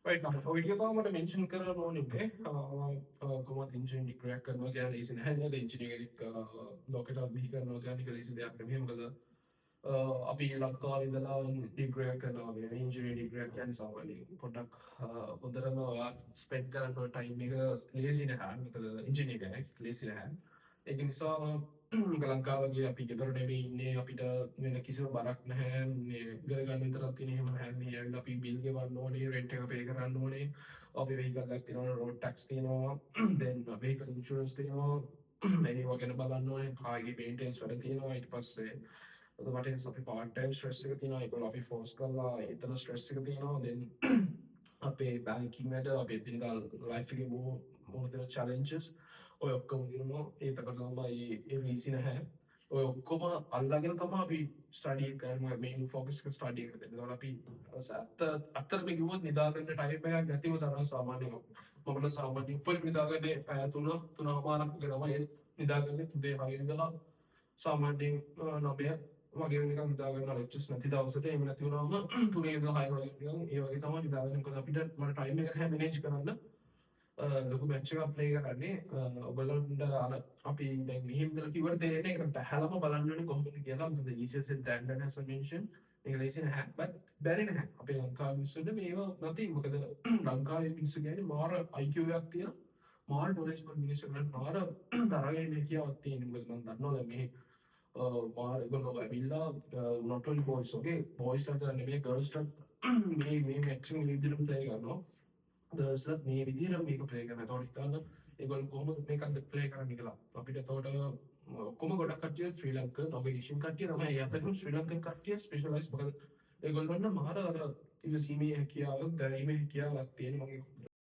right now ඔය ටික තමයි මට මෙන්ෂන් කරන්න ඕනේ කොහොමද ඉන්ජිනියරින් ඩිග්‍රියක් කරනවා කියලා ලේසි නැහැ නේද ඉන්ජිනියරින් ලෝකෙට බිහි කරනවා කියන එක ලේසි දෙයක් නෙමෙයි මොකද අපි ලංකාවේ ඉඳලා ඩිග්‍රියක් කරනවා මේ ඉන්ජිනියරින් ඩිග්‍රියක් කියන්නේ සාමාන්‍යයෙන් පොඩ්ඩක් හොඳටම ස්පෙන්ඩ් කරන්න ඕන ටයිම් එක ලේසි නැහැ මොකද ඉන්ජිනියරින් එක ලේසි නැහැ ඒක නිසා ලංකාවගේ අපි ගෙදර නෙවෙයි ඉන්නේ අපිට වෙන කිසිම බරක් නැහැ මේ ඉගෙන ගන්න විතරක් තියෙන එහෙම නැහැ මේ ඇවිල්ලා අපි බිල් ගෙවන්න ඕනේ රෙන්ට් එක පේ කරන්න ඕනේ අපි වෙහිකල් එකක් තියෙනවා රෝඩ් ටැක්ස් තියෙනවා then vehicle insurance තියෙනවා ඒවා ගැන බලන්න ඕනේ කාර්ගේ මේන්ටෙනන්ස් වැඩ තියෙනවා ඊට පස්සේ මට අපි පාර්ට් ටයිම් ස්ට්‍රෙස් එක තියෙනවා ඒගොල්ලෝ අපි ෆෝස් කරලා එතන ස්ට්‍රෙස් එක තියෙනවා then අපේ බැංකින් වැඩ අපේ එදිනදා ලයිෆ් එකේ මොන දෙන challenges ඔය ඔක්කොම ගිරනවා ඒකට තමයි ඒ ලීසි නැහැ ඔය ඔක්කොම අල්ලගෙන තමයි අපි ස්ටඩි එක කරන්නේ මේන් ફોකස් එක ස්ටඩි එකට දෙනවා අපි අත්තර මේ කිව්වොත් නිදාගන්න ටයිම් එකක් නැතිව තරම් සාමාන්‍යයෙන් මම නම් සාමාන්‍යයෙන් උපරිම නිදාගන්නේ පැය 3:00 වගේ තමයි නිදාගන්නේ උදේ 6 ඉඳලා සාමාන්‍යයෙන් 9 වගේ වෙනකම් නිදාගන්න ලෙක්චර්ස් නැති දවසට එහෙම නැති වුණාම 3 ඉඳලා 6 වගේ නිකන් ඒ වගේ තමයි නිදාගන්නේ මොකද අපිට මට ටයිම් එක නැහැ මැනේජ් කරන්න ලොකු මැච් එකක් ප්ලේ කරන්නේ ඔයගොල්ලන්ට අර අපි දැන් මෙහෙම ඉඳලා කිව්වට තේරෙන්නේ ඒක බහැලම බලන්න ඕනේ කොහොමද කියලා මොකද easiest than as I mentioned ඒක ලේසි නැහැ but බැරි නැහැ අපේ ලංකාවේ මිනිස්සුන්ට මේවා නැති මොකද ලංකාවේ මිනිස්සු කියන්නේ මාර IQ එකක් තියෙන මාර knowledgeable මිනිස්සු ගන්න මාර තරගෙන හැකියාවක් තියෙන මොකද මම දන්නවා දැන් මේ මාර ඒගොල්ලෝ ඇවිල්ලා not only boys okay boys ලා නෙමෙයි girls ලා මේ මැච් එක විදිහට ප්ලේ කරනවා දර්ස්ලත් මේ විදිහට මේක ප්ලේ කරනවා. ඒතකොට හිතන්න ඒගොල්ලෝ කොහොමද මේකත් ප්ලේ කරන්නේ කියලා. අපිට එතකොට ඔක්කොම ගොඩක් කට්ටිය ශ්‍රී ලංකන් නොමිනේෂන් කට්ටිය තමයි. ඒ අතරින් ශ්‍රී ලංකන් කට්ටිය ස්පෙෂලායිස් මොකද ඒගොල්ලන්ට මාර අර ඉවසීමේ හැකියාවක් දැරීමේ හැකියාවක් තියෙන මගේ